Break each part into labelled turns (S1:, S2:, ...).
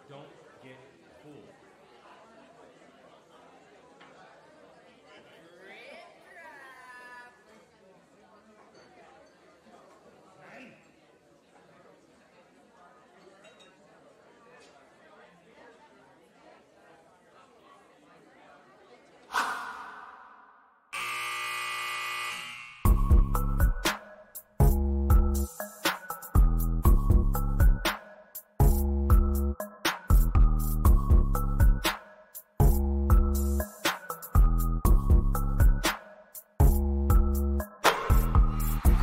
S1: Don't get fooled.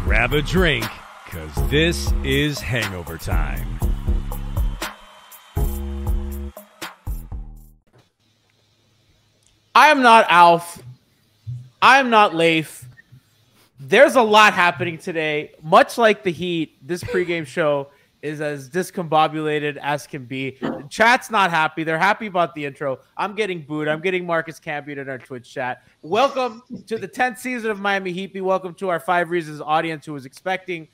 S1: Grab a drink, because this is Hangover Time.
S2: I am not Alf. I am not Leif. There's a lot happening today. Much like the Heat, this pregame show is as discombobulated as can be. Chat's not happy. They're happy about the intro. I'm getting booed. I'm getting Marcus Campion in our Twitch chat. Welcome to the 10th season of Miami Heat. Welcome to our 5 Reasons audience who was expecting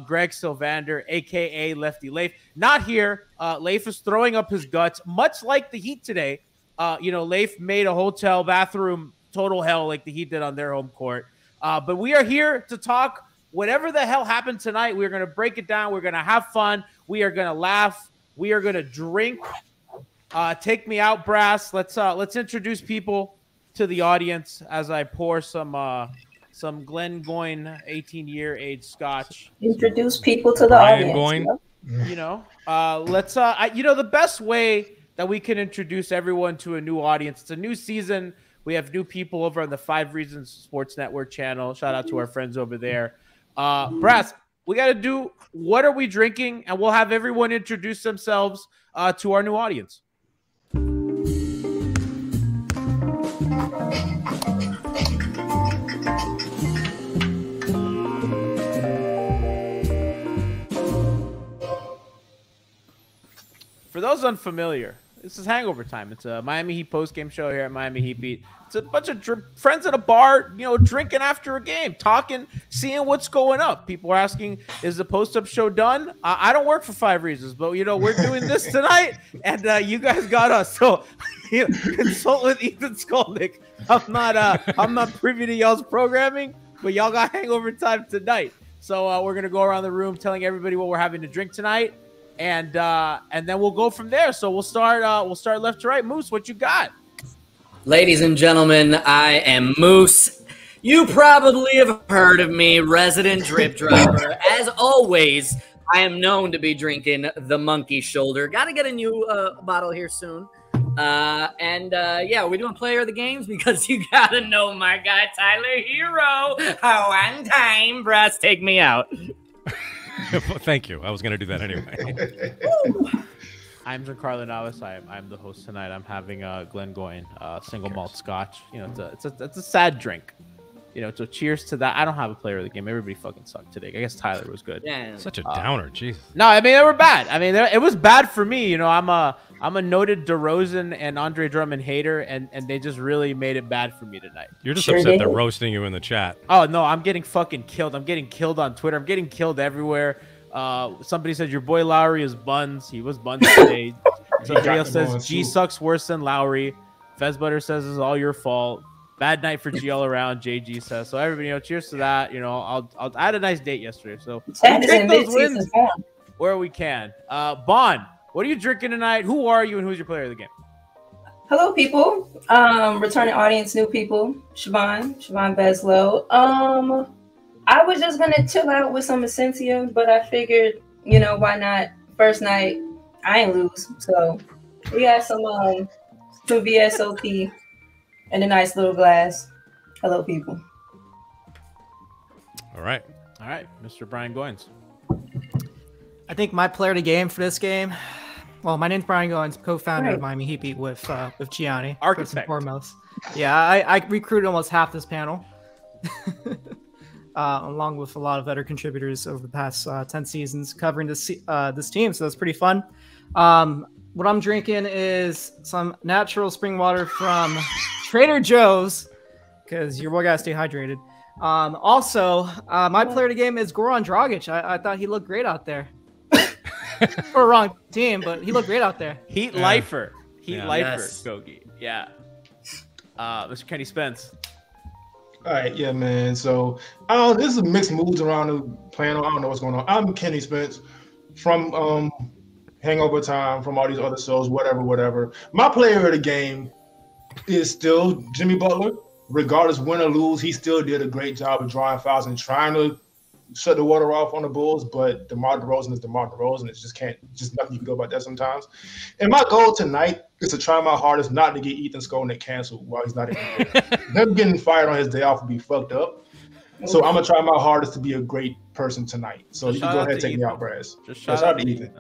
S2: Greg Sylvander, a.k.a. Lefty Leif. Not here. Leif is throwing up his guts, much like the Heat today. Leif made a hotel bathroom total hell like the Heat did on their home court. But we are here to talk whatever the hell happened tonight. We're going to break it down. We're going to have fun. We are going to laugh. We are going to drink. Take me out, Brass. Let's introduce people to the audience as I pour some Glen Goin 18-year age scotch.
S3: Introduce people to the audience.
S1: Goin.
S2: The best way that we can introduce everyone to a new audience. It's a new season. We have new people over on the 5 Reasons Sports Network channel. Shout out to our friends over there. Brass, we got to do what are we drinking, and we'll have everyone introduce themselves to our new audience. For those unfamiliar, this is Hangover Time. It's a Miami Heat post-game show here at Miami Heat Beat. It's a bunch of friends at a bar, drinking after a game, talking, seeing what's going up. People are asking, is the post-up show done? I don't work for 5 Reasons, but, we're doing this tonight, and you guys got us. So consult with Ethan Skolnick. I'm not privy to y'all's programming, but y'all got Hangover Time tonight. So we're going to go around the room telling everybody what we're having to drink tonight. And then we'll go from there. So we'll start left to right. Moose, what you got?
S4: Ladies and gentlemen, I am Moose. You probably have heard of me, resident drip dropper. As always, I am known to be drinking the Monkey Shoulder. Got to get a new bottle here soon. We're doing player of the games because you got to know my guy, Tyler Hero. One time, Brass, take me out.
S1: Thank you. I was going to do that anyway.
S2: I'm Giancarlo Navas. I'm the host tonight. I'm having Glen Goin single malt scotch. It's a sad drink. So cheers to that. I don't have a player of the game. Everybody fucking sucked today. I guess Tyler was good.
S4: Yeah.
S1: Such a downer. Jesus.
S2: No, I mean they were bad. I mean it was bad for me. I'm a noted DeRozan and Andre Drummond hater, and they just really made it bad for me tonight.
S1: You're just upset they're roasting you in the chat.
S2: Oh no, I'm getting fucking killed. I'm getting killed on Twitter. I'm getting killed everywhere. Somebody said your boy Lowry is buns. He was buns today. Somebody else says G sucks worse than Lowry. Fezbutter says it's all your fault. Bad night for G all around. JG says so. Everybody, I had a nice date yesterday, so we take those wins where we can. Bond, what are you drinking tonight? Who are you, and who's your player of the game?
S3: Hello, people. Returning audience, new people. Siobhan Beslow. I was just gonna chill out with some Essentia, but I figured, why not? First night, I ain't lose, so we got some VSOP in a nice little glass. Hello, people.
S1: All right,
S2: Mr. Brian Goins.
S5: I think my player of the game for this game. Well, my name's Brian Goins, co-founder of Miami Heat Beat with Gianni.
S2: Architect.
S5: First and foremost. Yeah, I recruited almost half this panel. Along with a lot of other contributors over the past 10 seasons covering this team. So that's pretty fun. What I'm drinking is some natural spring water from Trader Joe's because your boy got to stay hydrated. My player of the game is Goran Dragic. I thought he looked great out there. for a wrong team, but he looked great out there.
S2: Heat lifer. Heat lifer,
S4: Yes.
S2: Gogi. Yeah. Mr. Kenny Spence.
S6: All right, yeah, man. So this is mixed moods around the panel. I don't know what's going on. I'm Kenny Spence from Hangover Time, from all these other shows, whatever. My player of the game is still Jimmy Butler. Regardless win or lose, he still did a great job of drawing fouls and trying to shut the water off on the Bulls. But DeMar DeRozan is DeMar DeRozan. It's just nothing you can do about that sometimes. And my goal tonight is to try my hardest not to get Ethan Skolnick canceled while he's not even here. Him getting fired on his day off would be fucked up. So I'm gonna try my hardest to be a great person tonight. So you can go ahead and take me out, Brass.
S2: Just
S6: shout out to Ethan.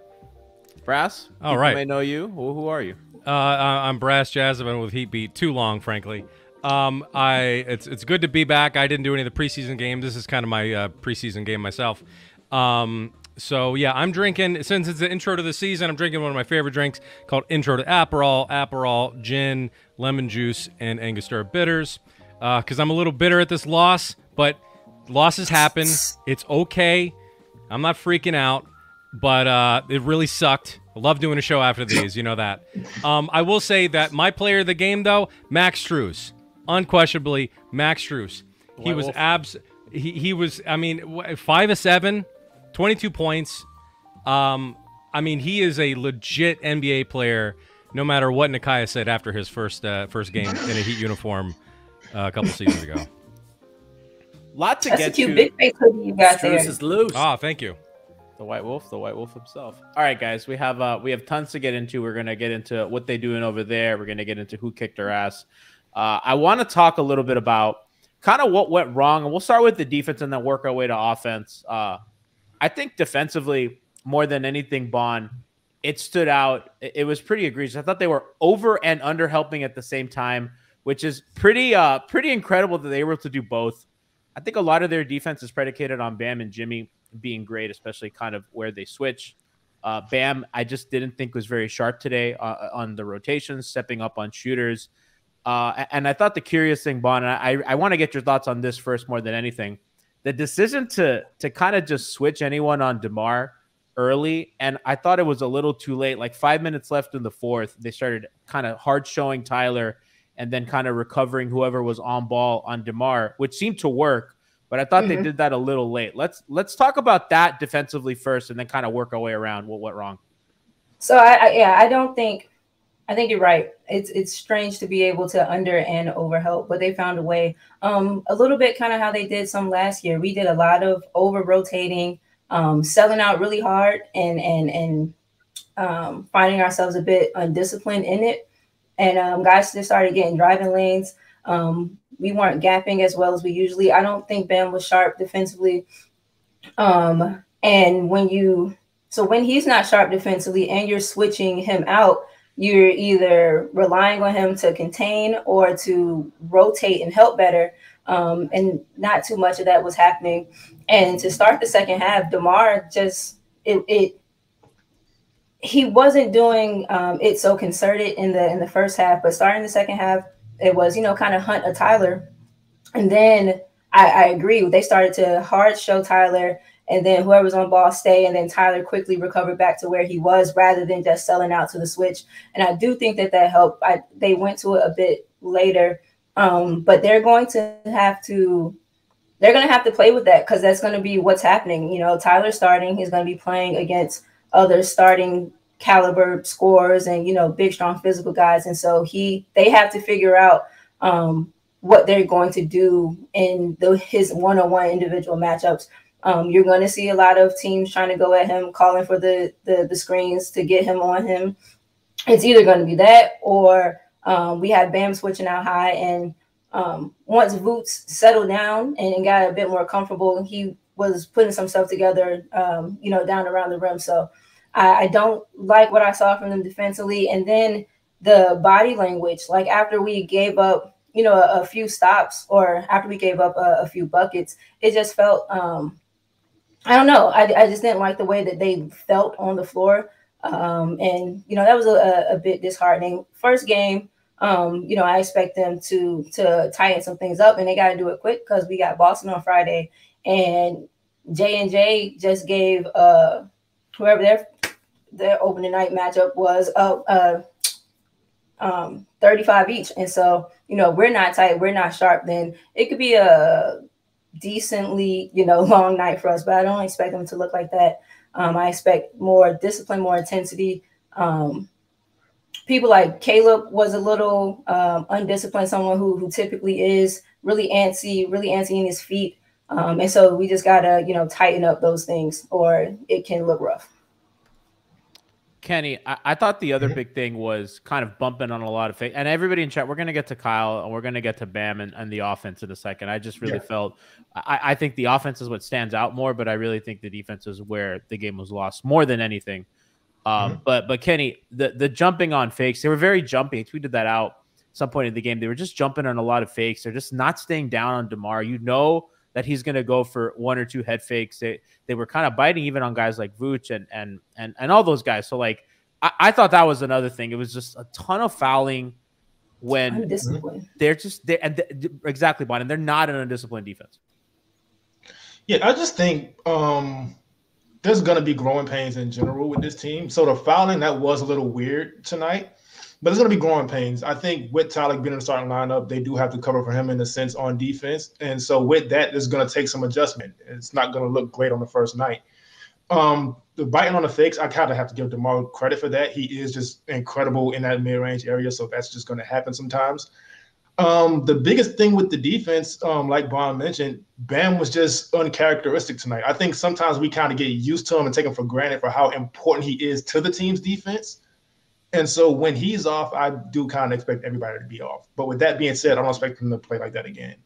S2: Brass.
S1: All right.
S2: People may know you. Who are you?
S1: I'm BrassJazz. I've been with Heat Beat too long, frankly. It's good to be back. I didn't do any of the preseason games. This is kind of my preseason game myself. So yeah, I'm drinking, since it's the intro to the season, I'm drinking one of my favorite drinks called Intro to Aperol, gin, lemon juice, and Angostura bitters. Because I'm a little bitter at this loss, but losses happen. It's okay. I'm not freaking out, but it really sucked. I love doing a show after these, you know that. I will say that my player of the game, though, Max Strus. Unquestionably, Max Strus. He was he was, I mean, 5 of 7, 22 points. I mean, he is a legit NBA player, no matter what Nakia said after his first game in a Heat uniform a couple seasons ago.
S2: Lot to
S3: That's
S2: get
S3: a cute
S2: to.
S3: big face hoodie you got there.
S4: Strus is loose.
S1: Ah, thank you.
S2: The White Wolf himself. All right, guys, we have tons to get into. We're gonna get into what they're doing over there. We're gonna get into who kicked their ass. I want to talk a little bit about kind of what went wrong, and we'll start with the defense and then work our way to offense. I think defensively, more than anything, Bond, it stood out. It was pretty egregious. I thought they were over and under helping at the same time, which is pretty incredible that they were able to do both. I think a lot of their defense is predicated on Bam and Jimmy being great, especially kind of where they switch. Bam, I just didn't think was very sharp today on the rotations, stepping up on shooters. And I thought the curious thing, Bon, and I want to get your thoughts on this first more than anything. The decision to kind of just switch anyone on DeMar early, and I thought it was a little too late. Like 5 minutes left in the fourth, they started kind of hard showing Tyler and then kind of recovering whoever was on ball on DeMar, which seemed to work. But I thought they did that a little late. Let's talk about that defensively first, and then kind of work our way around what went wrong.
S3: So I think you're right. It's strange to be able to under and over help, but they found a way. A little bit kind of how they did some last year. We did a lot of over rotating, selling out really hard, and finding ourselves a bit undisciplined in it. And guys just started getting driving lanes. We weren't gapping as well as we usually. I don't think Bam was sharp defensively. And when he's not sharp defensively and you're switching him out, you're either relying on him to contain or to rotate and help better. And not too much of that was happening. And to start the second half, DeMar just he wasn't doing it so concerted in the first half, but starting the second half, it was, kind of hunt a Tyler. And then I agree. They started to hard show Tyler, and then whoever's on ball stay, and then Tyler quickly recovered back to where he was rather than just selling out to the switch. And I do think that helped. They went to it a bit later, but they're going to have to play with that because that's going to be what's happening. Tyler starting, he's going to be playing against other starting caliber scorers and big, strong, physical guys, and so they have to figure out what they're going to do in his one-on-one individual matchups. You're going to see a lot of teams trying to go at him, calling for the screens to get him on him. It's either going to be that or we have Bam switching out high, and once Voots settled down and got a bit more comfortable, he was putting some stuff together, down around the rim. So I don't like what I saw from them defensively. And then the body language, like after we gave up, a few stops or after we gave up a few buckets, it just felt, I don't know. I just didn't like the way that they felt on the floor. And that was a bit disheartening. First game, I expect them to tighten some things up, and they got to do it quick because we got Boston on Friday, and J&J just gave whoever their their opening night matchup was 35 each. And so, we're not tight, we're not sharp, then it could be a decently, long night for us. But I don't expect them to look like that. I expect more discipline, more intensity. People like Caleb was a little undisciplined, someone who typically is really antsy in his feet. And so we just gotta, tighten up those things, or it can look rough.
S2: Kenny, I thought the other big thing was kind of bumping on a lot of things. And everybody in chat, we're going to get to Kyle and we're going to get to Bam and the offense in a second. I just really felt I think the offense is what stands out more, but I really think the defense is where the game was lost more than anything. But Kenny, the jumping on fakes, they were very jumpy. I tweeted that out some point in the game. They were just jumping on a lot of fakes. They're just not staying down on DeMar. That he's going to go for one or two head fakes. They were kind of biting even on guys like Vooch and all those guys. So like, I thought that was another thing. It was just a ton of fouling when they're exactly, Bon, and they're not an undisciplined defense.
S6: Yeah, I just think there's going to be growing pains in general with this team. So the fouling, that was a little weird tonight. But there's going to be growing pains. I think with Tyler being in the starting lineup, they do have to cover for him in a sense on defense. And so with that, there's going to take some adjustment. It's not going to look great on the first night. The biting on the fakes, I kind of have to give DeMar credit for that. He is just incredible in that mid-range area, so that's just going to happen sometimes. The biggest thing with the defense, like Bon mentioned, Bam was just uncharacteristic tonight. I think sometimes we kind of get used to him and take him for granted for how important he is to the team's defense. And so when he's off, I do kind of expect everybody to be off. But with that being said, I don't expect him to play like that again.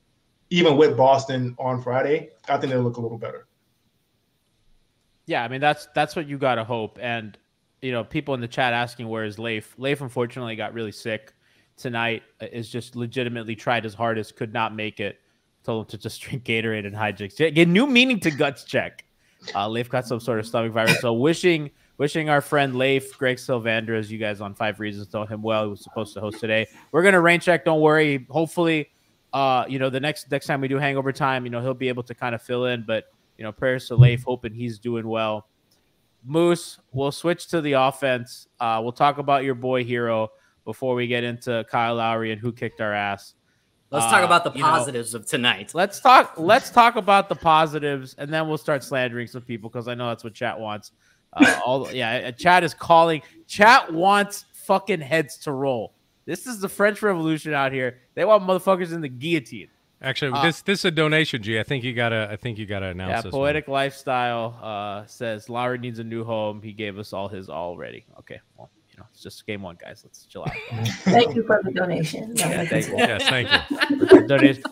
S6: Even with Boston on Friday, I think they'll look a little better.
S2: Yeah, I mean, that's what you got to hope. And, people in the chat asking where is Leif. Leif, unfortunately, got really sick tonight. Is just legitimately tried his hardest, could not make it. Told him to just drink Gatorade and hijinks. Get new meaning to guts check. Leif got some sort of stomach virus. So wishing our friend Leif, Greg Sylvander, as you guys on 5 Reasons told him well, he was supposed to host today. We're going to rain check. Don't worry. Hopefully, the next time we do Hangover Time, he'll be able to kind of fill in. But, prayers to Leif, hoping he's doing well. Moose, we'll switch to the offense. We'll talk about your boy Hero before we get into Kyle Lowry and who kicked our ass.
S4: Let's talk about the positives of tonight.
S2: Let's talk about the positives, and then we'll start slandering some people because I know that's what chat wants. Chat is calling. Chat wants fucking heads to roll. This is the French Revolution out here. They want motherfuckers in the guillotine.
S1: Actually, this is a donation, G. I think you gotta announce this.
S2: Poetic Lifestyle says Lowry needs a new home. He gave us all his already. Okay, well, it's just game one, guys. Let's chill out.
S3: Thank you for the donation.
S2: Thank you.
S1: Yes, thank you.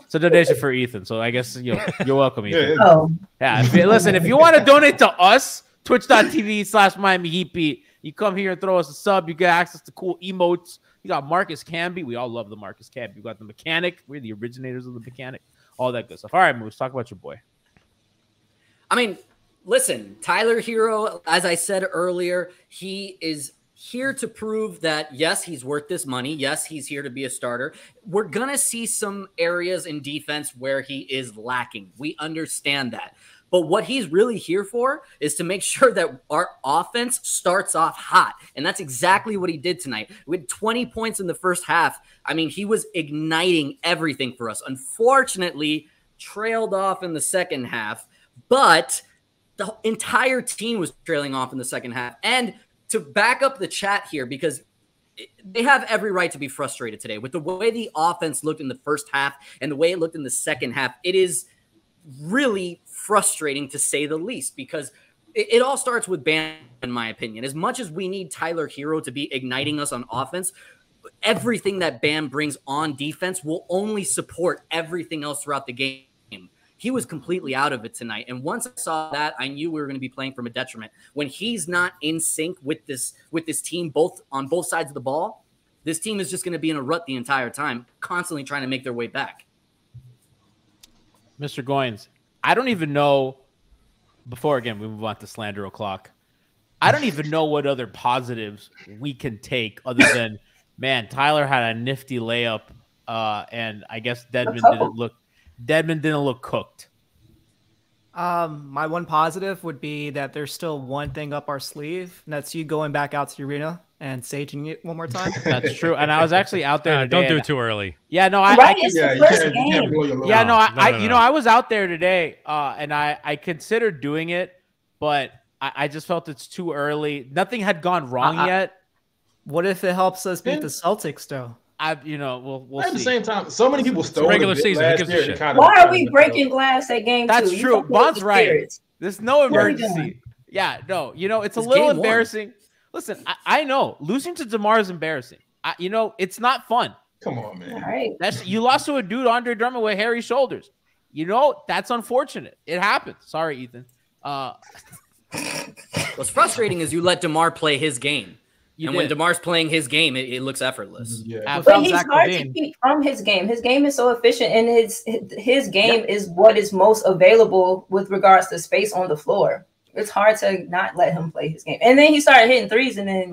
S2: It's a donation for Ethan, so I guess you're welcome, Ethan.
S3: Yeah.
S2: Listen, if you want to donate to us, twitch.tv/Miami Heat Beat. You come here and throw us a sub. You get access to cool emotes. You got Marcus Camby. We all love the Marcus Camby. You got the Mechanic. We're the originators of the Mechanic. All that good stuff. All right, Moose, talk about your boy.
S4: I mean, listen, Tyler Hero, as I said earlier, he is here to prove that, yes, he's worth this money. Yes, he's here to be a starter. We're going to see some areas in defense where he is lacking. We understand that. But what he's really here for is to make sure that our offense starts off hot. And that's exactly what he did tonight. With 20 points in the first half, I mean, he was igniting everything for us. Unfortunately, trailed off in the second half, but the entire team was trailing off in the second half. And to back up the chat here, because they have every right to be frustrated today with the way the offense looked in the first half and the way it looked in the second half. It is really frustrating to say the least, because it all starts with Bam, in my opinion. As much as we need Tyler Hero to be igniting us on offense, everything that Bam brings on defense will only support everything else throughout the game. He was completely out of it tonight. And once I saw that, I knew we were going to be playing from a detriment. When he's not in sync with this team, on both sides of the ball, this team is just going to be in a rut the entire time, constantly trying to make their way back.
S2: Mr. Goins, I don't even know, before, again, we move on to slander o'clock, I don't even know what other positives we can take other than, man, Tyler had a nifty layup, and I guess Dedmon didn't look cooked.
S5: My one positive would be that there's still one thing up our sleeve, and that's you going back out to the arena and saging it one more time.
S2: That's true. And I was actually out there today.
S1: Don't do it too early.
S2: Yeah, no,
S3: Right, it's the first
S6: you can't
S3: game.
S6: blow your load.
S2: Yeah, no,
S1: No.
S2: I was out there today, and I considered doing it, but I just felt it's too early. Nothing had gone wrong yet.
S5: What if it helps us beat the Celtics, though?
S2: We'll
S6: At
S2: see.
S6: the same time, so many people stole
S1: regular
S6: the bit
S1: season. Who
S6: last
S1: gives a
S6: year.
S1: shit?
S6: It kinda-
S3: Why are we breaking glass at game 2?
S2: That's
S3: You
S2: true.
S3: fucking
S2: Bond's
S3: with the
S2: right.
S3: spirits.
S2: There's no
S3: What are we
S2: emergency. Yeah, no, it's a
S4: It's
S2: little
S4: game one.
S2: embarrassing. Listen, I know losing to DeMar is embarrassing. It's not fun.
S6: Come on, man.
S3: All right.
S2: You lost to a dude, Andre Drummond, with hairy shoulders. That's unfortunate. It happens. Sorry, Ethan.
S4: What's frustrating is you let DeMar play his game. And when
S2: did.
S4: DeMar's playing his game, it looks effortless.
S6: Yeah.
S5: Without
S3: But he's
S5: Zach
S3: hard to
S5: LaVine.
S3: keep from his game. His game is so efficient, and his game is what is most available with regards to space on the floor. It's hard to not let him play his game. And then he started hitting threes, and then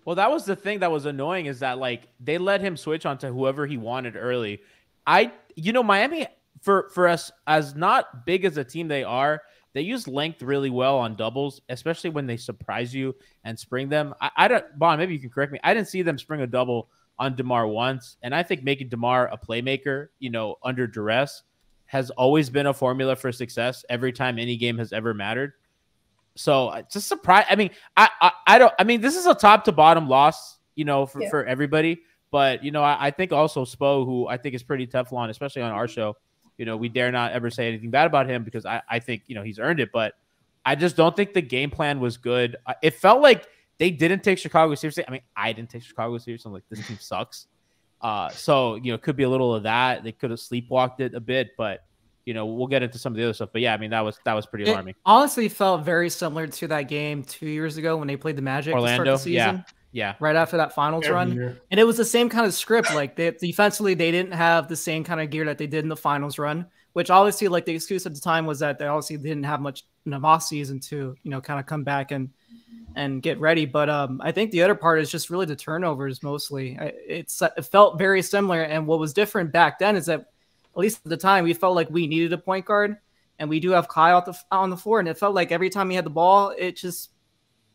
S2: Well, that was the thing that was annoying is that they let him switch onto whoever he wanted early. Miami for us as not big as a team they are, they use length really well on doubles, especially when they surprise you and spring them. I don't, Bond, maybe you can correct me. I didn't see them spring a double on DeMar once, and I think making DeMar a playmaker, under duress, has always been a formula for success every time any game has ever mattered. So it's a surprise. I mean, I don't. I mean, this is a top to bottom loss, for everybody. But I think also Spo, who I think is pretty Teflon, especially on our show. We dare not ever say anything bad about him because I think he's earned it. But I just don't think the game plan was good. It felt like they didn't take Chicago seriously. I mean, I didn't take Chicago seriously. I'm like, this team sucks. So it could be a little of that. They could have sleepwalked it a bit, but. We'll get into some of the other stuff, but yeah, I mean that was pretty alarming.
S5: It honestly felt very similar to that game 2 years ago when they played the Magic
S2: Orlando,
S5: to start the season.
S2: Yeah.
S5: Right after that finals
S6: Every
S5: run,
S6: year.
S5: and it was the same kind of script. Like defensively, they didn't have the same kind of gear that they did in the finals run. Which obviously, the excuse at the time was that they obviously didn't have much in the off season to kind of come back and get ready. But I think the other part is just really the turnovers mostly. It felt very similar, and what was different back then is that. At least at the time, we felt like we needed a point guard, and we do have Kyle on the floor, and it felt like every time he had the ball, it just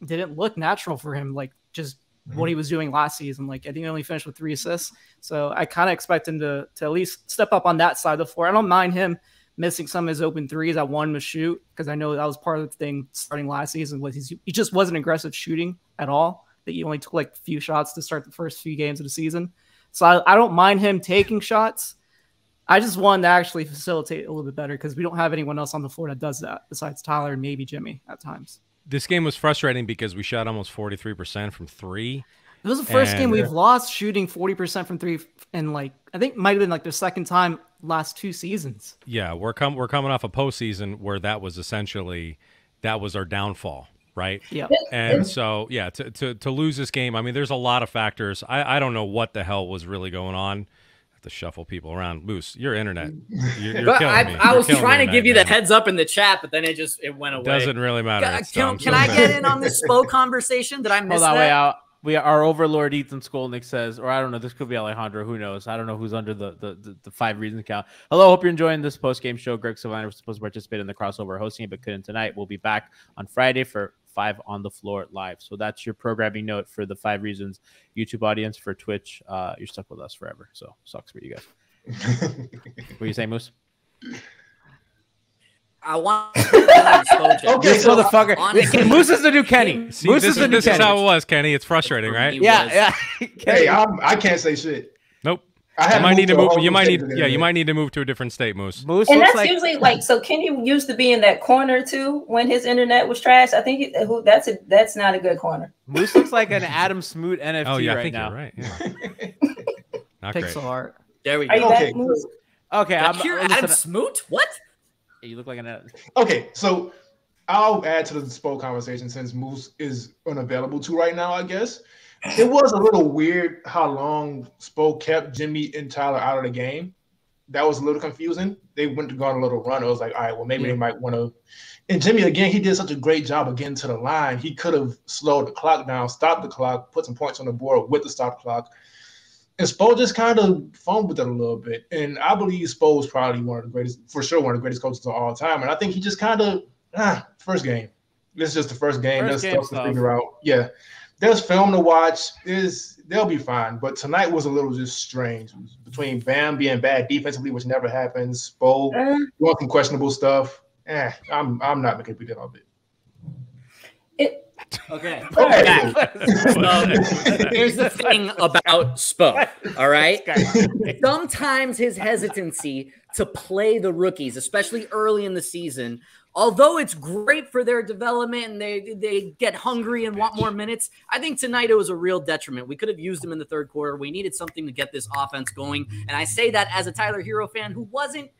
S5: didn't look natural for him, what he was doing last season. I think he only finished with 3 assists, so I kind of expect him to at least step up on that side of the floor. I don't mind him missing some of his open threes. I want him to shoot because I know that was part of the thing starting last season. He just wasn't aggressive shooting at all. That he only took a few shots to start the first few games of the season, so I don't mind him taking shots. I just want to actually facilitate a little bit better because we don't have anyone else on the floor that does that besides Tyler and maybe Jimmy at times.
S1: This game was frustrating because we shot almost 43% from 3.
S5: It was the first game we've lost shooting 40% from 3, and I think it might have been the second time last 2 seasons.
S1: Yeah, we're coming off a postseason where that was our downfall, right?
S5: Yeah.
S1: And so yeah, to lose this game, I mean, there's a lot of factors. I don't know what the hell was really going on. To shuffle people around. Moose, your internet. You're
S4: But
S1: killing me.
S4: I was
S1: You're killing
S4: trying
S1: me
S4: to give you
S1: tonight,
S4: the
S1: man.
S4: heads up in the chat, but then it went away.
S1: Doesn't really matter. It's dumb.
S4: Can I get in on this Spo conversation? Did I miss
S2: Hold on,
S4: that?
S2: our overlord Ethan Skolnick says, or I don't know, this could be Alejandro. Who knows? I don't know who's under the 5 reasons account. Hello, hope you're enjoying this post game show. Greg Savannah was supposed to participate in the crossover hosting, but couldn't tonight. We'll be back on Friday for 5 on the floor live. So that's your programming note for the 5 reasons YouTube audience. For Twitch, you're stuck with us forever. So sucks for you guys. What you saying, Moose?
S4: I want
S6: Okay,
S2: This
S6: so
S2: motherfucker. Moose is the new Kenny.
S1: See,
S2: Moose
S1: this
S2: is the new
S1: is
S2: Kenny.
S1: how it was, Kenny. It's frustrating, right?
S2: Yeah.
S6: Hey, I can't say shit.
S1: Nope.
S6: I had
S1: You might need to
S6: a
S1: move.
S6: whole
S1: You might
S6: state
S1: need.
S6: today,
S1: Yeah, you
S6: man.
S1: might need to move to a different state, Moose.
S2: Moose
S3: and
S2: looks
S3: that's
S2: like
S3: usually so Kenny used to be in that corner too when his internet was trash. I think that's not a good corner.
S2: Moose looks like an Adam Smoot NFT
S1: Oh yeah, I
S2: right
S1: think
S2: now.
S1: you're right. Yeah. Not great.
S5: Pixel art.
S4: There we
S3: Are you
S4: go.
S6: Okay.
S3: back, Moose?
S2: Okay,
S4: Here, Adam Smoot? What?
S2: You look like an.
S6: Okay, so I'll add to the Spo conversation since Moose is unavailable to right now, I guess. It was a little weird how long Spo kept Jimmy and Tyler out of the game. That was a little confusing. They went to go on a little run. It was like, all right, well, maybe they might want to. And Jimmy, again, he did such a great job of getting to the line. He could have slowed the clock down, stopped the clock, put some points on the board with the stop clock. And Spo just kind of fumbled it a little bit. And I believe Spo is probably one of the greatest, for sure, one of the greatest coaches of all time. And I think he just kind of, first game. This is just the first game. There's stuff to figure out. Yeah. There's film to watch. They'll be fine. But tonight was a little just strange. Between Bam being bad defensively, which never happens, Spo doing some questionable stuff. I'm not making a big deal of it.
S4: Okay. Here's the thing about Spo, all right? Sometimes his hesitancy to play the rookies, especially early in the season, although it's great for their development and they get hungry and want more minutes, I think tonight it was a real detriment. We could have used him in the third quarter. We needed something to get this offense going. And I say that as a Tyler Hero fan who wasn't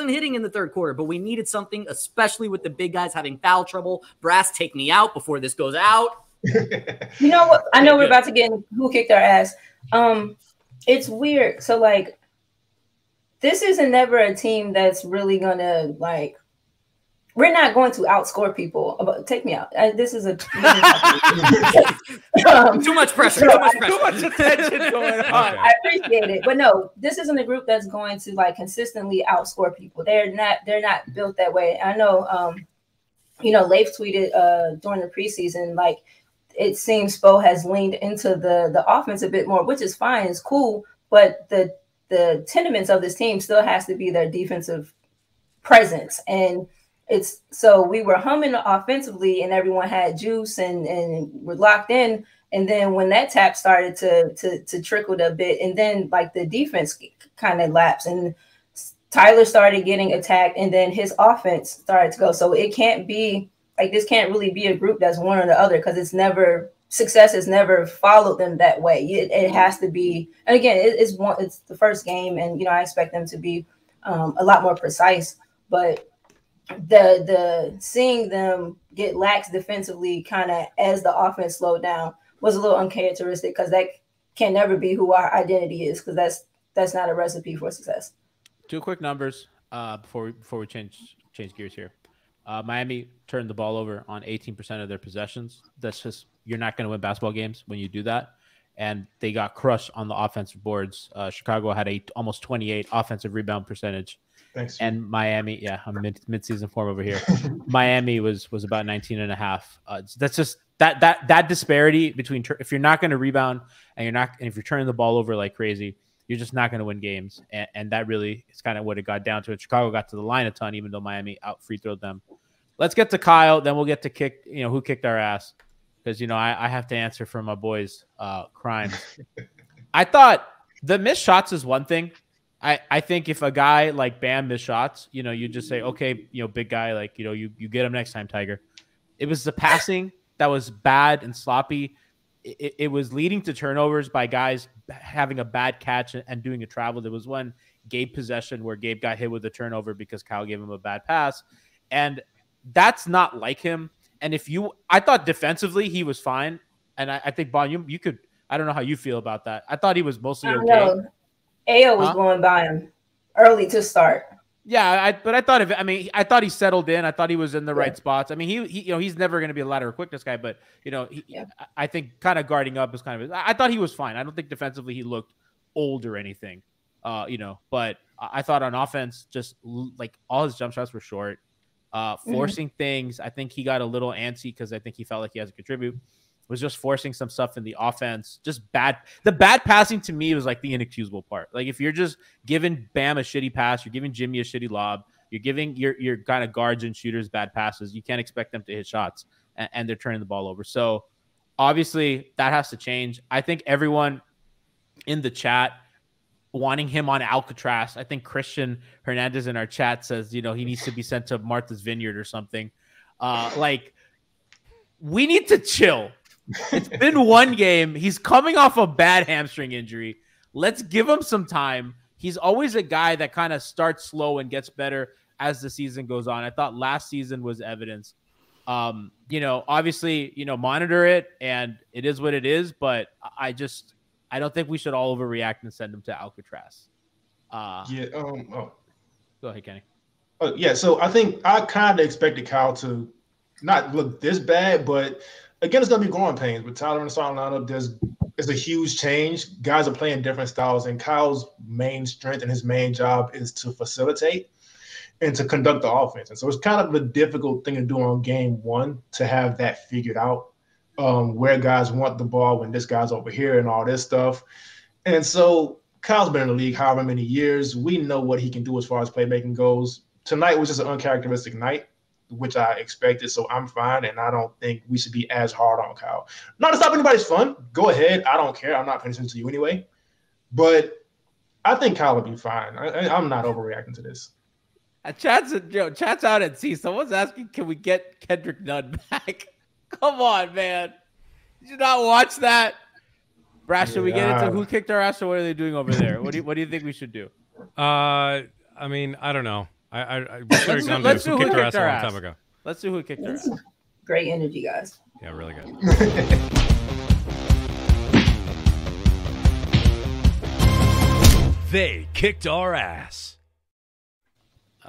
S4: hitting in the third quarter, but we needed something, especially with the big guys having foul trouble. Brass, take me out before this goes out.
S3: You know what? I know we're about to get in who kicked our ass. It's weird. So, like, this isn't never a team that's really going to, like, we're not going to outscore people. Take me out. This is a too
S4: much pressure.
S2: Too much attention going on.
S3: I appreciate it, but no, this isn't a group that's going to like consistently outscore people. They're not built that way. I know. Leif tweeted during the preseason, like it seems Spo has leaned into the offense a bit more, which is fine. It's cool, but the tenements of this team still has to be their defensive presence. And it's so we were humming offensively and everyone had juice and we're locked in. And then when that tap started to trickle a bit, and then like the defense kind of lapsed and Tyler started getting attacked, and then his offense started to go. So it can't be like this can't really be a group that's one or the other, because success has never followed them that way. It has to be, and again, it's the first game, and I expect them to be a lot more precise, but the seeing them get lax defensively kind of as the offense slowed down was a little uncharacteristic, because that can never be who our identity is, because that's not a recipe for success.
S7: Two quick numbers before we change gears here. Miami turned the ball over on 18% of their possessions. That's just, you're not going to win basketball games when you do that. And they got crushed on the offensive boards. Chicago had almost 28 offensive rebound percentage.
S6: Thanks.
S7: And Miami, I'm mid-season form over here. Miami was about 19.5. That's just that disparity between, if you're not going to rebound and if you're turning the ball over like crazy, you're just not going to win games. And that really is kind of what it got down to. And Chicago got to the line a ton, even though Miami out free throwed them. Let's get to Kyle, then we'll get to who kicked our ass, because I have to answer for my boys' crimes. I thought the missed shots is one thing. I think if a guy like Bam missed shots, you just say, okay, big guy, like, you get him next time, Tiger. It was the passing that was bad and sloppy. It was leading to turnovers by guys having a bad catch and doing a travel. There was one Gabe possession where Gabe got hit with a turnover because Kyle gave him a bad pass. And that's not like him. And I thought defensively he was fine. And I think, Bon, you could, I don't know how you feel about that. I thought he was mostly okay.
S3: Ayo was going by him early to start.
S7: Yeah, but I thought he settled in. I thought he was in the right spots. I mean, he's never going to be a ladder quickness guy, but I think kind of guarding up is kind of. I thought he was fine. I don't think defensively he looked old or anything, But I thought on offense, just like all his jump shots were short, forcing things. I think he got a little antsy because I think he felt like he has to contribute. Was just forcing some stuff in the offense, just bad. The bad passing to me was like the inexcusable part. Like if you're just giving Bam a shitty pass, you're giving Jimmy a shitty lob, you're giving your kind of guards and shooters bad passes, you can't expect them to hit shots, and they're turning the ball over. So obviously that has to change. I think everyone in the chat wanting him on Alcatraz. I think Christian Hernandez in our chat says, he needs to be sent to Martha's Vineyard or something. We need to chill. It's been one game. He's coming off a bad hamstring injury. Let's give him some time. He's always a guy that kind of starts slow and gets better as the season goes on. I thought last season was evidence. Obviously, monitor it, and it is what it is, but I don't think we should all overreact and send him to Alcatraz.
S6: Go
S7: ahead, Kenny.
S6: So I think I kind of expected Kyle to not look this bad, but again, it's going to be growing pains. With Tyler in the starting lineup, there's it's a huge change. Guys are playing different styles, and Kyle's main strength and his main job is to facilitate and to conduct the offense. And so it's kind of a difficult thing to do on game one, to have that figured out, where guys want the ball when this guy's over here and all this stuff. And so Kyle's been in the league however many years. We know what he can do as far as playmaking goes. Tonight was just an uncharacteristic night, which I expected, so I'm fine, and I don't think we should be as hard on Kyle. Not to stop anybody's fun. Go ahead. I don't care. I'm not paying attention to you anyway. But I think Kyle will be fine. I'm not overreacting to this.
S2: Chat's out at sea. Someone's asking, can we get Kendrick Nunn back? Come on, man. Did you not watch that? Brash, should we get into who kicked our ass, or what are they doing over there? What do you think we should do?
S1: I mean, I don't know. Let's do who kicked our ass a long time ago.
S2: Let's do who kicked our ass.
S3: Great energy, guys.
S1: Yeah, really good.
S8: They kicked our ass.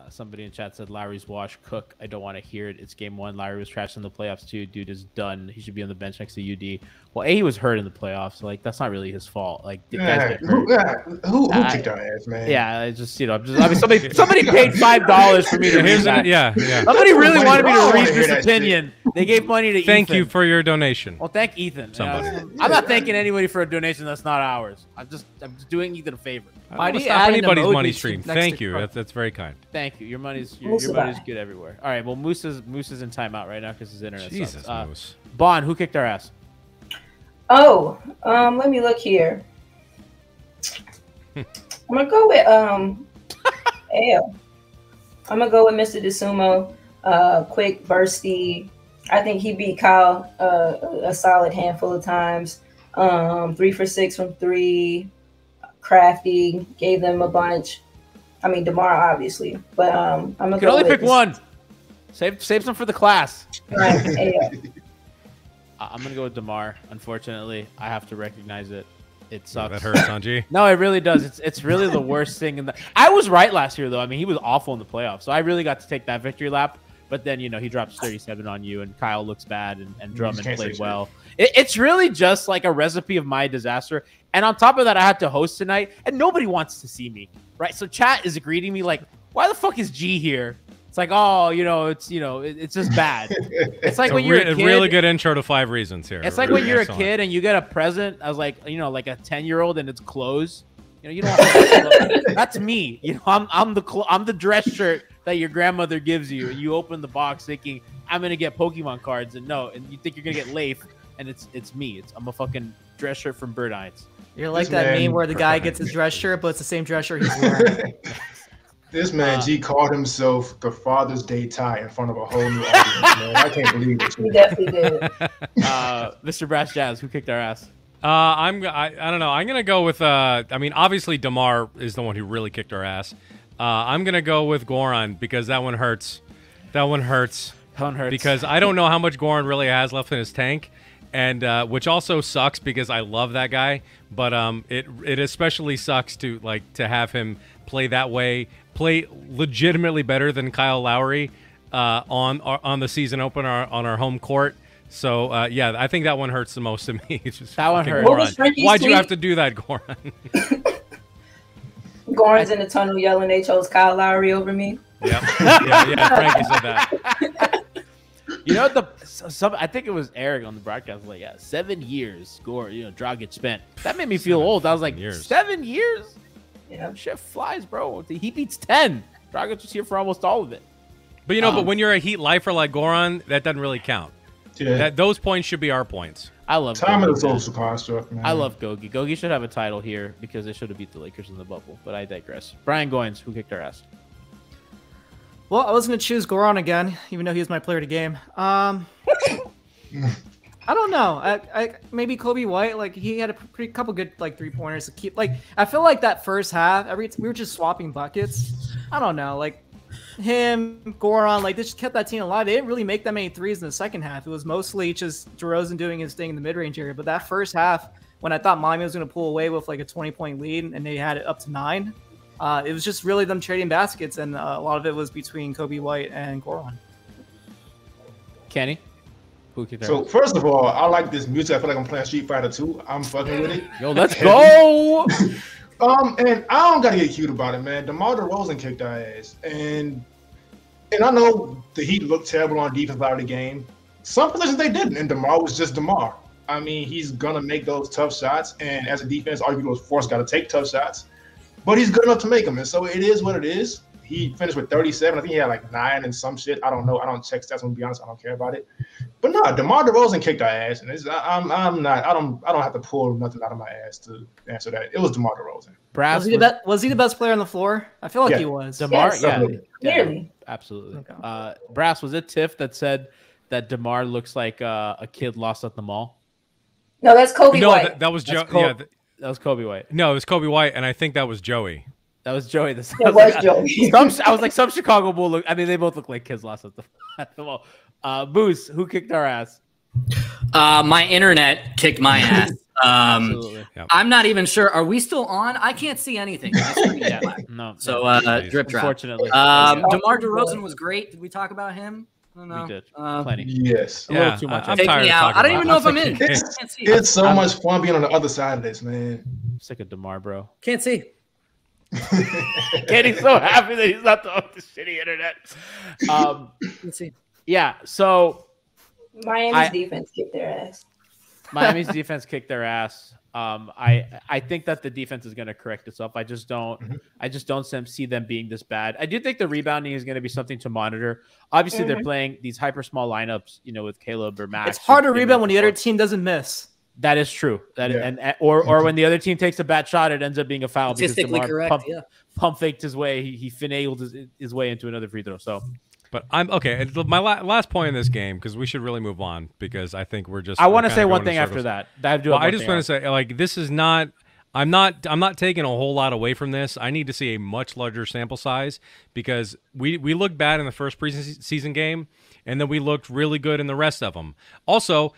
S7: Somebody in chat said Lowry's wash. Cook, I don't want to hear it. It's game one. Lowry was trash in the playoffs too. Dude is done. He should be on the bench next to UD. Well, he was hurt in the playoffs. So, like, that's not really his fault. Like, the guys get hurt.
S6: Who kicked our ass, man?
S7: Yeah, I just, I mean, somebody paid $5 for me to read that.
S1: Yeah.
S7: Somebody really wanted me to read this opinion. They gave money to Ethan.
S1: Thank you for your donation.
S2: Well, thank Ethan.
S1: Somebody.
S2: I'm not thanking anybody for a donation that's not ours. I'm just doing Ethan a favor.
S1: I don't stop anybody's money stream. Thank you. That's very kind.
S7: Thank you. Your money's good everywhere. All right. Well, Moose is in timeout right now because his internet
S1: Jesus,
S7: sucks.
S1: Moose.
S7: Bon, who kicked our ass?
S3: Oh, let me look here. I'm gonna go with Ale. I'm gonna go with Mr. DeSumo. Quick, bursty. I think he beat Kyle a solid handful of times. 3 for 6 from 3. Crafty, gave them a bunch. I mean, DeMar obviously, but I'm gonna
S2: go only pick one. Save some for the class.
S3: Right. Yeah.
S7: I'm gonna go with DeMar. Unfortunately, I have to recognize it. It sucks.
S1: Yeah, that hurts, Sanji.
S7: No, it really does. It's really the worst thing. I was right last year though. I mean, he was awful in the playoffs, so I really got to take that victory lap. But then, he drops 37 on you, and Kyle looks bad, and Drummond played well. It's really just like a recipe of my disaster. And on top of that, I had to host tonight, and nobody wants to see me, right? So chat is greeting me like, "Why the fuck is G here?" It's like, oh, it's just bad. It's like when you're a kid.
S1: A really good intro to 5 reasons here.
S7: It's like when you're a kid and you get a present. I was like, like a 10-year-old, and it's clothes. You don't. That's me. I'm the dress shirt that your grandmother gives you, and you open the box thinking I'm gonna get Pokemon cards, and you think you're gonna get Leif, and it's me. I'm a fucking dress shirt from Bird Eyes.
S5: You're like that meme where the guy gets his dress shirt, but it's the same dress shirt he's wearing.
S6: This man G called himself the Father's Day tie in front of a whole new audience, man. I can't believe it.
S3: He definitely did.
S7: Mr. BrassJazz, who kicked our ass?
S1: I don't know. I'm gonna go with obviously DeMar is the one who really kicked our ass. I'm gonna go with Goran because that one hurts. That one hurts because I don't know how much Goran really has left in his tank, and which also sucks because I love that guy. But it especially sucks to have him play that way, play legitimately better than Kyle Lowry on the season opener on our home court. So I think that one hurts the most to me. Just
S7: that one hurts.
S1: Why'd you have to do that, Goran?
S3: Goran's in the tunnel yelling they chose Kyle Lowry over me.
S1: Yep. Yeah. Frankie said that.
S7: I think it was Eric on the broadcast. Like, 7 years, Dragic spent. That made me feel old. I was like, 7 years?
S3: Yeah.
S7: Shit flies, bro. He beats 10. Dragic was here for almost all of it.
S1: But but when you're a Heat lifer like Goran, that doesn't really count. Yeah. Those points should be our points.
S7: I love
S6: time of the social construct, man.
S7: I love Gogi. Gogi should have a title here because they should have beat the Lakers in the bubble. But I digress. Brian Goins, who kicked our ass?
S5: Well, I was going to choose Goran again, even though he was my player of the game. I don't know. I maybe Kobe White. Like, he had a couple good 3-pointers to keep. Like, I feel like that first half, we were just swapping buckets. I don't know. Like, him, Goran, they just kept that team alive. They didn't really make that many threes in the second half. It was mostly just DeRozan doing his thing in the mid-range area. But that first half, when I thought Miami was going to pull away with a 20-point lead and they had it up to 9, it was just really them trading baskets, and a lot of it was between Kobe White and Goran.
S7: Kenny? Who kicked their
S6: So
S7: ass?
S6: first of all, I like this music. I feel like I'm playing Street Fighter 2. I'm fucking with it.
S7: Yo, let's go.
S6: And I don't gotta get cute about it, man. DeMar DeRozan kicked our ass, and I know the Heat looked terrible on defense out of the game. Some positions they didn't, and DeMar was just DeMar. I mean, he's gonna make those tough shots, and as a defense, all you do is force got to take tough shots, but he's good enough to make them, and so it is what it is. He finished with 37. I think he had like 9 and some shit. I don't know. I don't check stats. I'm gonna be honest. I don't care about it. But no, DeMar DeRozan kicked our ass, and I'm not. I don't have to pull nothing out of my ass to answer that. It was DeMar DeRozan.
S7: Brass
S5: Was he the best player on the floor? I feel like
S6: Yeah.
S5: he was.
S7: DeMar,
S3: Yes,
S7: yeah,
S3: clearly.
S7: absolutely.
S5: Okay.
S7: Brass, was it Tiff that said that DeMar looks like a kid lost at the mall?
S3: No, that's Kobe
S1: No,
S3: White.
S1: that was Joe.
S7: That's Col-
S1: Yeah,
S7: That was Kobe White.
S1: no, it was Kobe White, and I think that was Joey.
S7: That was Joey.
S3: It was Joey.
S7: I was like, some Chicago Bull look. I mean, they both look like kids lost at the mall. Booze, who kicked our ass?
S4: My internet kicked my ass.
S7: Absolutely.
S1: Yep.
S4: I'm not even sure. Are we still on? I can't see anything.
S7: Yeah. No.
S4: So
S7: no.
S4: drip drop.
S7: Unfortunately,
S4: DeMar DeRozan was great. Did we talk about him? I don't know.
S7: we did
S4: Uh,
S7: plenty.
S6: Yes.
S7: A little
S1: Yeah,
S7: too much.
S1: I'm
S4: Take
S1: tired
S4: me
S1: of
S4: out.
S1: talking
S4: I don't even know
S1: about
S4: if I'm in.
S1: it.
S6: It's,
S4: Can't see.
S6: it's so much fun being on the other side of this, man.
S7: I'm sick of DeMar, bro.
S4: Can't see.
S7: Kenny's so happy that he's not the shitty internet.
S4: Can't see.
S7: Yeah. So
S3: Miami's defense kicked their ass.
S7: Miami's defense kicked their ass. I think that the defense is going to correct itself. I just don't see them being this bad. I do think the rebounding is going to be something to monitor. Obviously, they're playing these hyper small lineups, with Caleb or Max.
S5: It's hard to rebound when the other team doesn't miss.
S7: That is true.
S6: Yeah.
S7: Or when the other team takes a bad shot, it ends up being a foul because
S4: Statistically
S7: DeMar
S4: correct.
S7: pump faked his way. He finagled his way into another free throw. So
S1: But I'm okay. and My last point in this game, because we should really move on, because I think we're just.
S7: I want to
S1: kinda
S7: say
S1: going
S7: one
S1: in
S7: thing after
S1: circles.
S7: that.
S1: I just want to say, like, this is not. I'm not taking a whole lot away from this. I need to see a much larger sample size because we looked bad in the first preseason game, and then we looked really good in the rest of them. Also,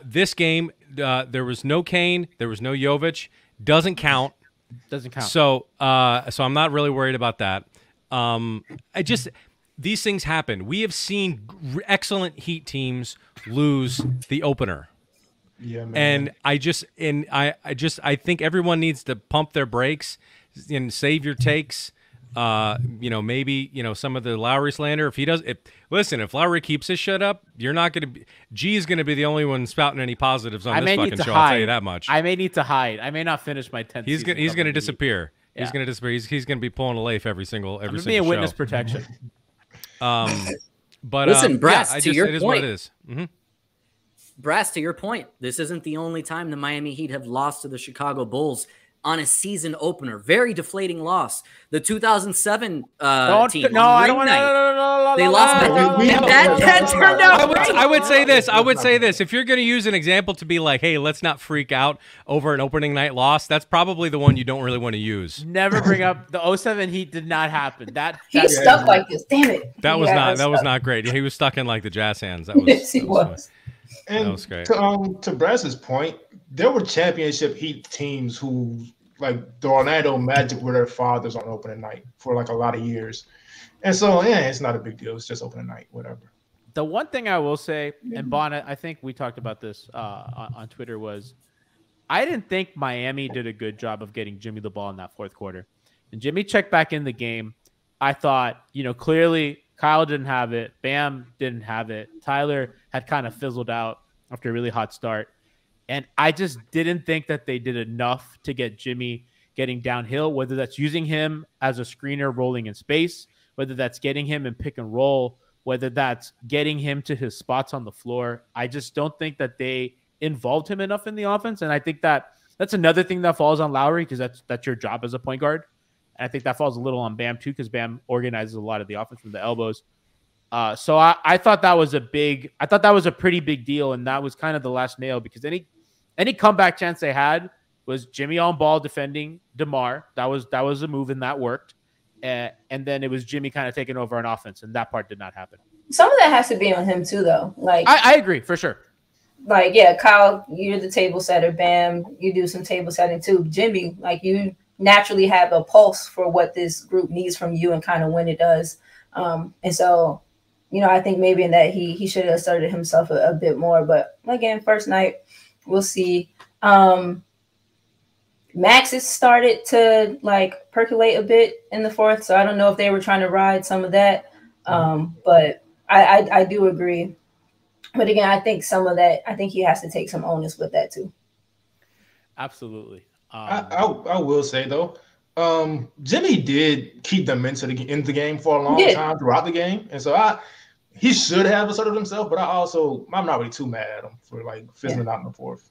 S1: this game there was no Kane, there was no Jovic, doesn't count.
S7: Doesn't count.
S1: So I'm not really worried about that. These things happen. We have seen excellent Heat teams lose the opener.
S6: Yeah, man.
S1: And I think everyone needs to pump their brakes and save your takes. Maybe some of the Lowry slander. If Lowry keeps his shit up, you're not going to be. G is going to be the only one spouting any positives on this fucking show. I'll tell you that much.
S7: I may need to hide. I may not finish my 10th.
S1: He's going to disappear.
S7: Yeah.
S1: He's going to disappear. He's going to be pulling a Leif every single
S7: I'm
S1: single
S7: being witness
S1: show.
S7: protection.
S1: But
S4: Listen, Brass,
S1: yeah,
S4: to your
S1: it is
S4: point.
S1: what it is. Mm-hmm.
S4: Brass, to your point, this isn't the only time the Miami Heat have lost to the Chicago Bulls on a season opener. Very deflating loss. The 2007 team.
S7: I
S4: on
S7: don't
S4: ring
S7: want
S4: night. They
S7: to.
S4: lost. That turned out.
S1: I would say this. If you're going to use an example to be like, hey, let's not freak out over an opening night loss, that's probably the one you don't really want to use.
S7: Never bring up the 07 Heat. Did not happen.
S3: He's stuck like this. Damn it.
S1: That was
S3: Yeah,
S1: not great. He was stuck in like the jazz hands. That was,
S3: Yes, he
S1: that
S3: was.
S6: And
S1: That was great.
S6: To Brass's point, there were championship Heat teams who, like the Orlando Magic, were their fathers on opening night for like a lot of years. And so, yeah, it's not a big deal. It's just opening night, whatever.
S7: The one thing I will say, and Bonnet, I think we talked about this on Twitter, was I didn't think Miami did a good job of getting Jimmy the ball in that fourth quarter. And Jimmy checked back in the game. I thought, clearly Kyle didn't have it. Bam didn't have it. Tyler had kind of fizzled out after a really hot start. And I just didn't think that they did enough to get Jimmy getting downhill, whether that's using him as a screener rolling in space, whether that's getting him in pick and roll, whether that's getting him to his spots on the floor. I just don't think that they involved him enough in the offense. And I think that's another thing that falls on Lowry because that's your job as a point guard. And I think that falls a little on Bam too because Bam organizes a lot of the offense from the elbows. So I thought that was a pretty big deal. And that was kind of the last nail because any comeback chance they had was Jimmy on ball defending DeMar. That was a move and that worked. And then it was Jimmy kind of taking over on offense, and that part did not happen.
S3: Some of that has to be on him too, though. Like
S7: I agree for sure.
S3: Like, yeah, Kyle, you're the table setter. Bam, you do some table setting too. Jimmy, like you naturally have a pulse for what this group needs from you and kind of when it does. And so you know, I think maybe in that he should have asserted himself a bit more. But again, first night, we'll see. Max has started to like percolate a bit in the fourth, so I don't know if they were trying to ride some of that. But I do agree. But again, I think some of that, I think he has to take some onus with that too.
S7: Absolutely.
S6: I will say though, Jimmy did keep them into the game for a long time throughout the game, and so he should have asserted himself. But I'm not really too mad at him for like fizzling out in the fourth.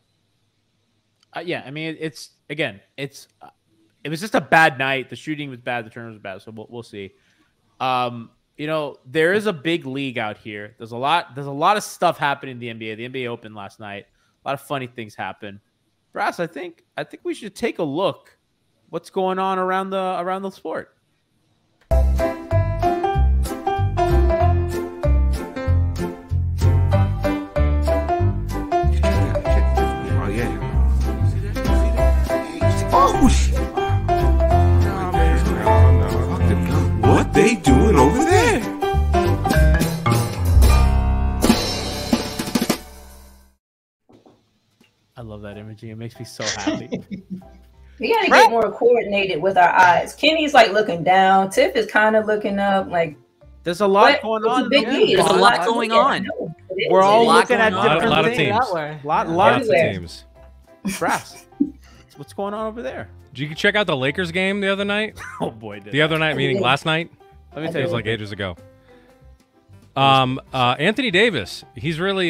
S7: Yeah, I mean, it was just a bad night. The shooting was bad, the turnover was bad, so we'll see. You know, there is a big league out here. There's a lot of stuff happening in the NBA. The NBA Open last night. A lot of funny things happen. Brass, I think we should take a look. What's going on around the sport?
S9: What they doing over there?
S7: I love that imaging. It makes me so happy.
S3: We gotta get more coordinated with our eyes. Kenny's like looking down. Tiff is kind of looking up. Like
S7: there's a lot going on.
S4: There's a lot going on.
S7: We're all looking at different
S1: lot of teams.
S7: Lots of teams. Brass, what's going on over there?
S1: Did you check out the Lakers game the other night?
S7: Oh boy,
S1: the other night, meaning last night.
S7: Let me tell you,
S1: it was like ages ago. Anthony Davis, he's really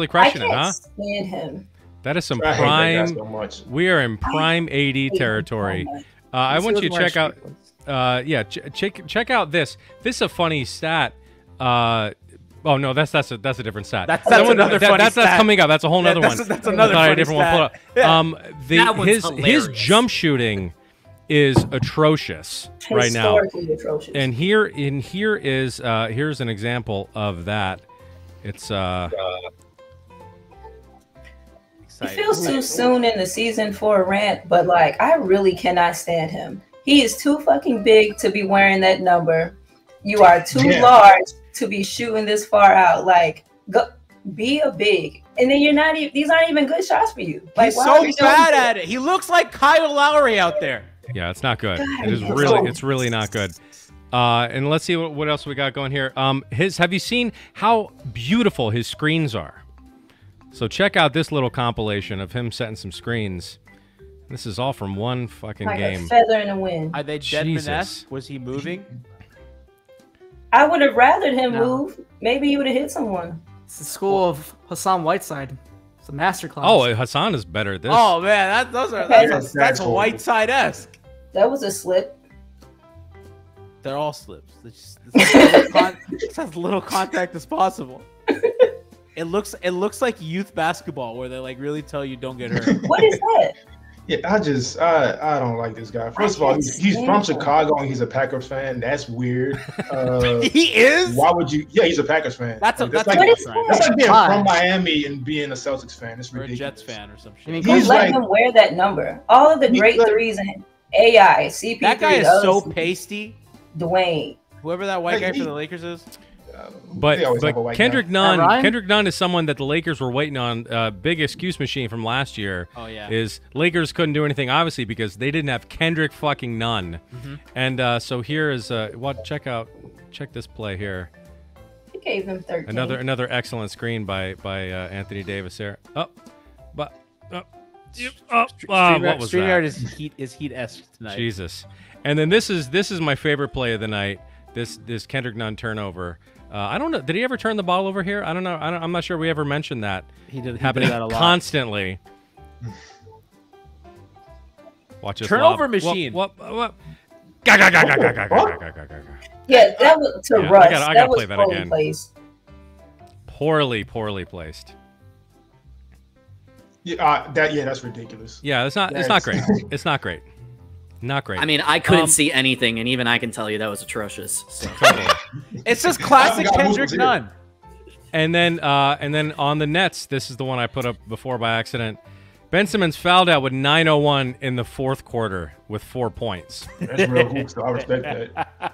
S1: crushing it, huh?
S3: Stand him.
S1: That is some prime.
S6: So
S1: we are in prime AD territory. I want you to check out. Check out this. This is a funny stat. Oh no, that's a different stat.
S7: That's another funny
S1: that's
S7: stat.
S1: coming up. That's a whole other one.
S7: That's another funny
S1: different
S7: stat.
S1: one. Pull up. His
S4: hilarious.
S1: jump shooting is atrocious right now.
S3: Atrocious.
S1: And here's an example of that. It's
S3: It feels too soon in the season for a rant, but like I really cannot stand him. He is too fucking big to be wearing that number. You are too large to be shooting this far out. Like, go be a big, and then you're not. These aren't even good shots for you. Like,
S7: he's so bad at it. He looks like Kyle Lowry out there.
S1: Yeah, it's not good.
S3: God,
S1: It is really, it's really not good. And let's see what else we got going here. Have you seen how beautiful his screens are? So check out this little compilation of him setting some screens. This is all from one fucking
S3: like
S1: game.
S3: a feather in the wind.
S7: Are they Deadman-esque? Was he moving?
S3: I would have rathered him move. Maybe he would have hit someone.
S5: It's the school of Hassan Whiteside. It's a masterclass.
S1: Oh, Hassan is better at this.
S7: Oh man, that's Whiteside-esque.
S3: That was a slip.
S7: They're all slips. It's just as little contact as possible. It looks like youth basketball where they like really tell you don't get hurt.
S3: What is that?
S6: Yeah, I don't like this guy. First of all, he's from Chicago and he's a Packers fan. That's weird.
S7: He is?
S6: Why would you? Yeah, he's a Packers fan.
S7: That's
S6: like
S7: what
S6: that's like being from Miami and being a Celtics fan. It's
S7: or a
S6: ridiculous.
S7: Jets fan or some shit.
S5: I mean,
S3: He's let him wear that number. All of the great threes and AI, CP3.
S7: That guy is so pasty.
S3: Dwayne.
S7: Whoever that white guy for the Lakers is.
S1: But Kendrick Nunn is someone that the Lakers were waiting on. Big excuse machine from last year.
S7: Oh yeah.
S1: Is Lakers couldn't do anything obviously because they didn't have Kendrick fucking Nunn. And so here is check this play here.
S3: He gave him 13.
S1: Another excellent screen by Anthony Davis here. What was
S7: StreamYard
S1: that?
S7: is heat-esque tonight.
S1: Jesus. And then this is my favorite play of the night. This Kendrick Nunn turnover. I don't know. Did he ever turn the ball over here? I don't know. I'm not sure we ever mentioned that.
S7: He did
S1: happening
S7: that a lot.
S1: constantly. Watch this
S7: turnover
S1: lob.
S7: machine.
S1: What?
S3: Yeah, that was to Russ.
S1: I gotta play that
S3: poorly
S1: again.
S3: placed.
S1: Poorly placed.
S6: That's ridiculous.
S1: Yeah, it's not great. It's not great. Not great.
S4: I mean, I couldn't see anything, and even I can tell you that was atrocious. So.
S7: It's just classic Kendrick Nunn.
S1: And then on the Nets, this is the one I put up before by accident. Ben Simmons fouled out with 9:01 in the fourth quarter with 4 points.
S6: That's real hoops, so I respect that.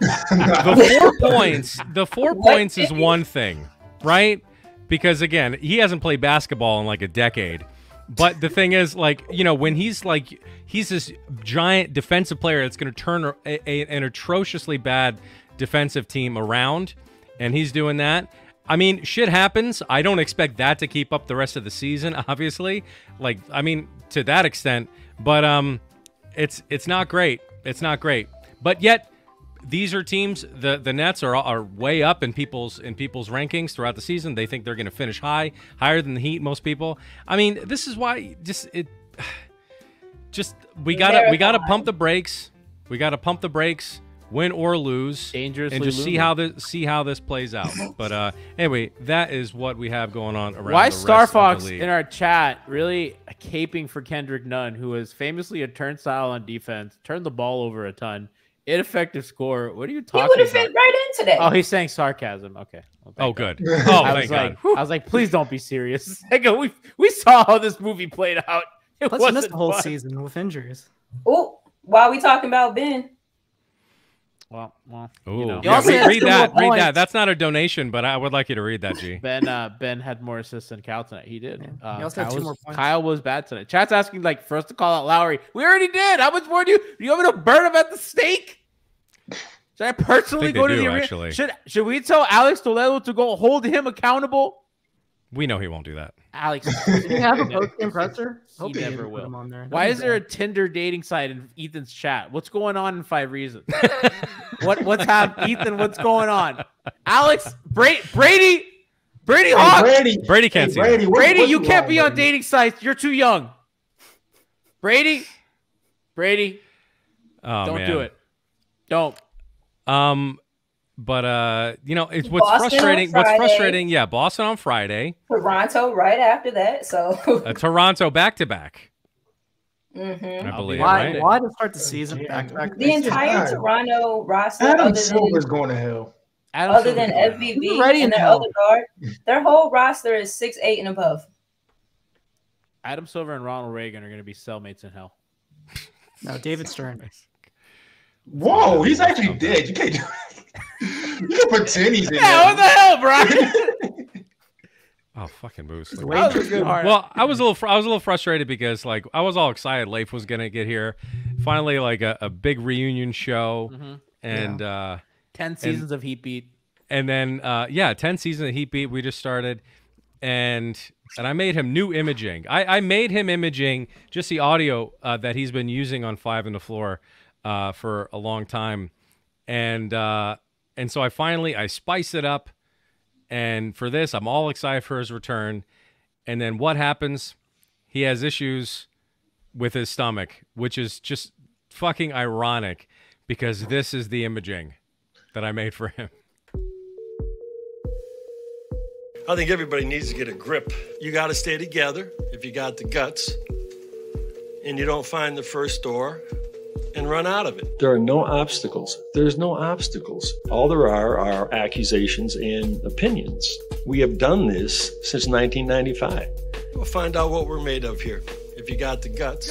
S1: The 4 points. The 4 points is one thing, right? Because again, he hasn't played basketball in like a decade. But the thing is, like, you know, when he's this giant defensive player that's going to turn an atrociously bad defensive team around, and he's doing that. I mean, shit happens. I don't expect that to keep up the rest of the season, obviously. Like, I mean, to that extent. But it's not great. It's not great. But yet, these are teams. The Nets are way up in people's rankings throughout the season. They think they're going to finish higher than the Heat. Most people. I mean, this is why we gotta pump the brakes. We gotta pump the brakes, win or lose,
S7: Dangerously
S1: and just
S7: looming.
S1: see how this plays out. But anyway, that is what we have going on around.
S7: Why
S1: the
S7: Star
S1: rest of
S7: Fox
S1: the league.
S7: in our chat really caping for Kendrick Nunn, who is famously a turnstile on defense, turned the ball over a ton, ineffective score. What are you
S3: He
S7: talking
S3: would have
S7: about?
S3: fit right in today.
S7: Oh, he's saying sarcasm. Okay. Well,
S1: Oh,
S7: thank God.
S1: good. Oh,
S7: I
S1: thank
S7: was
S1: God.
S7: like, I was like, please don't be serious. We saw how this movie played out. It
S5: Plus, he missed
S7: wasn't
S5: the whole
S7: fun.
S5: season with injuries.
S3: Oh, while we talking about Ben,
S7: Well,
S1: Ooh.
S7: you know,
S1: Yeah,
S5: also had
S1: read
S5: 2
S1: that.
S5: more
S1: Read
S5: points.
S1: that. That's not a donation, but I would like you to read that, G.
S7: Ben had more assists than Cal tonight. He did.
S5: He also had
S7: Kyle
S5: 2 more
S7: was-
S5: points.
S7: Kyle was bad tonight. Chat's asking like for us to call out Lowry. We already did. How much more do you want me to burn him at the stake? Should I personally
S1: I think
S7: go
S1: they
S7: to the
S1: do,
S7: arena?
S1: actually.
S7: Should we tell Alex Toledo to go hold him accountable?
S1: We know he won't do that.
S7: Alex,
S5: Did he have a post-game presser?
S7: He
S5: Hope
S7: never
S5: didn't put
S7: will.
S5: him on there.
S7: Why
S5: That'd
S7: is
S5: be
S7: there a
S5: bad.
S7: Tinder dating site in Ethan's chat? What's going on in 5 Reasons? What's happening, Ethan? What's going on? Alex, Brady Hawk,
S1: Brady can't see that.
S6: Brady,
S7: Brady, you can't
S6: wrong,
S7: be on
S6: Brady?
S7: dating sites. You're too young. Brady,
S1: Oh,
S7: don't
S1: man.
S7: do it. Don't.
S1: But you know, it's what's
S3: Boston on
S1: frustrating. What's
S3: Friday.
S1: frustrating? Yeah, Boston on Friday.
S3: Toronto right after that. So
S1: Toronto back-to-back.
S3: Mhm.
S1: I believe.
S5: Why?
S1: Right?
S5: Why to start the season back to back?
S3: the entire
S6: God.
S3: Toronto roster,
S6: Adam Silver's going to hell.
S3: other than
S7: Silver's-
S5: He's
S3: FVB
S5: already
S3: and
S5: in
S3: their
S5: hell.
S3: other guard, their whole roster is 6'8" and above.
S7: Adam Silver and Ronald Reagan are going to be cellmates in hell.
S5: No, David Stern.
S6: Whoa, he's actually dead. You can't do You can pretend he's in
S7: Yeah, what the
S6: there.
S7: hell, Brian?
S1: Oh, fucking Moose. Like,
S5: Way
S7: That
S5: too
S7: was a good
S5: good.
S7: heart.
S1: well, I was a little frustrated because like I was all excited Leif was gonna get here, finally like a big reunion show, and
S7: 10 seasons of Heat Beat.
S1: and then 10 seasons of Heat Beat we just started, and I made him new imaging. I made him imaging just the audio that he's been using on 5 on the Floor for a long time, and so I spiced it up. And for this, I'm all excited for his return. And then what happens? He has issues with his stomach, which is just fucking ironic because this is the imaging that I made for him.
S10: I think everybody needs to get a grip. You got to stay together if you got the guts, and you don't find the first door and run out of it.
S11: There are no obstacles. There's no obstacles. All there are accusations and opinions. We have done this since 1995.
S10: We'll find out what we're made of here if you got the guts.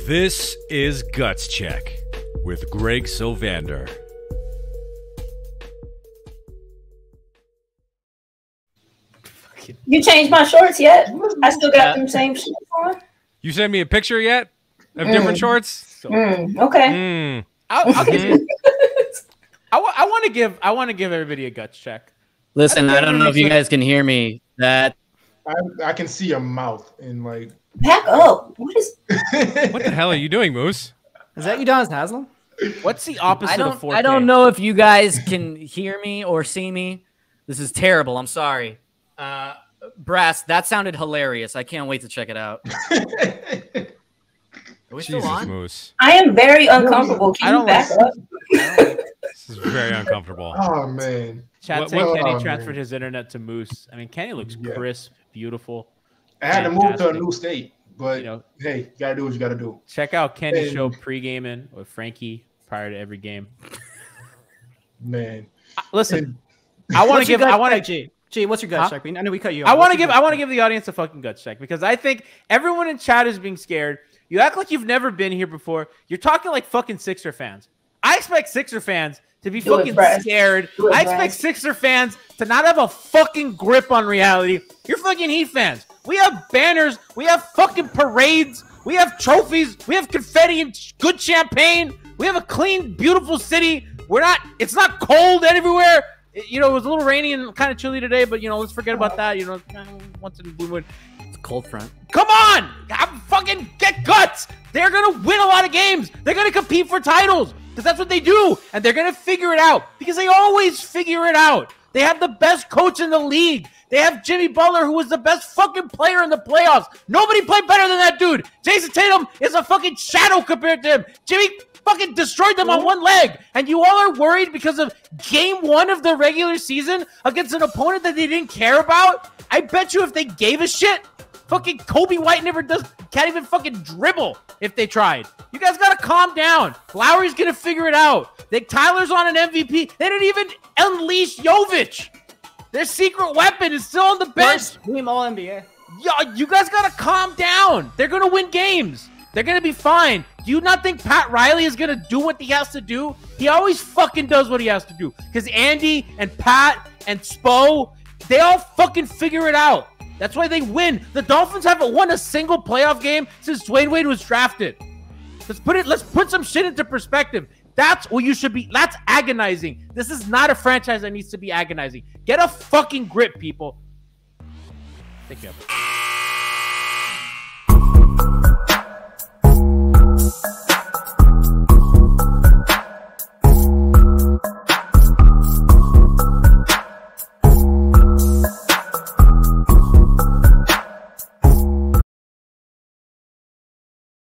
S8: This is Guts Check with Greg Sylvander.
S3: You changed my shorts yet? I still got them same shorts on.
S1: You sent me a picture yet of different shorts?
S3: Okay.
S7: I'll give you. I want to give everybody a guts check.
S4: Listen, I don't know if you guys can hear me. That
S6: I can see your mouth and like.
S3: Back up. What is?
S1: What the hell are you doing, Moose?
S5: Is that Udonis Haslam?
S7: What's the opposite of 4K?
S4: I don't know if you guys can hear me or see me. This is terrible. I'm sorry. Brass, that sounded hilarious. I can't wait to check it out. Are we still
S1: Jesus,
S4: on?
S1: Moose.
S3: I am very uncomfortable. Can
S7: I
S3: you
S7: don't
S3: back up?
S1: This is very uncomfortable.
S6: Oh man.
S7: Chat
S1: What-
S7: saying
S1: what-
S7: Kenny
S6: oh,
S7: transferred
S6: man.
S7: his internet to Moose. I mean, Kenny looks
S6: Yeah.
S7: crisp, beautiful.
S6: I had to move to a
S7: Fantastic.
S6: new state, but
S7: You know,
S6: hey, you gotta do what you gotta do.
S7: check out Kenny's
S6: And-
S7: show pre-gaming with Frankie prior to every game.
S6: Man.
S7: Listen, I want to
S5: What's your
S7: give.
S5: gut
S7: I want
S5: check,
S7: to.
S5: G, what's your gut
S7: Huh?
S5: check? I know we cut you off.
S7: I want
S5: What's
S7: to
S5: your
S7: give.
S5: gut
S7: I want to
S5: check?
S7: give the audience a fucking guts check because I think everyone in chat is being scared. You act like you've never been here before. You're talking like fucking Sixer fans. I
S2: I expect Sixer fans to be
S3: Do it,
S2: fucking
S3: Brad.
S2: scared.
S3: Do it,
S2: I
S3: Brad.
S2: expect Sixer fans to not have a fucking grip on reality. You're fucking Heat fans. We have banners. We have fucking parades. We have trophies. We have confetti and good champagne. We have a clean, beautiful city. It's not cold everywhere. You know, it was a little rainy and kind of chilly today, but, you know, let's forget about that. You know, once in a blue moon.
S7: It's a cold front.
S2: Come on! Fucking get guts! They're gonna win a lot of games. They're gonna compete for titles because that's what they do, and they're gonna figure it out because they always figure it out. They have the best coach in the league. They have Jimmy Butler, who was the best fucking player in the playoffs. Nobody played better than that dude. Jason Tatum is a fucking shadow compared to him. Jimmy fucking destroyed them on one leg, and you all are worried because of game 1 of the regular season against an opponent that they didn't care about. I bet you if they gave a shit, fucking Kobe White can't even fucking dribble if they tried. You guys gotta calm down. Lowry's gonna figure it out. Tyler's on an MVP. They didn't even unleash Jovic. Their secret weapon is still on the bench.
S5: First team All NBA.
S2: Yeah, you guys gotta calm down. They're gonna win games. They're gonna be fine. Do you not think Pat Riley is gonna do what he has to do? He always fucking does what he has to do. Because Andy and Pat and Spo, they all fucking figure it out. That's why they win. The Dolphins haven't won a single playoff game since Dwayne Wade was drafted. Let's put some shit into perspective. That's what you should be. That's agonizing. This is not a franchise that needs to be agonizing. Get a fucking grip, people. Thank you.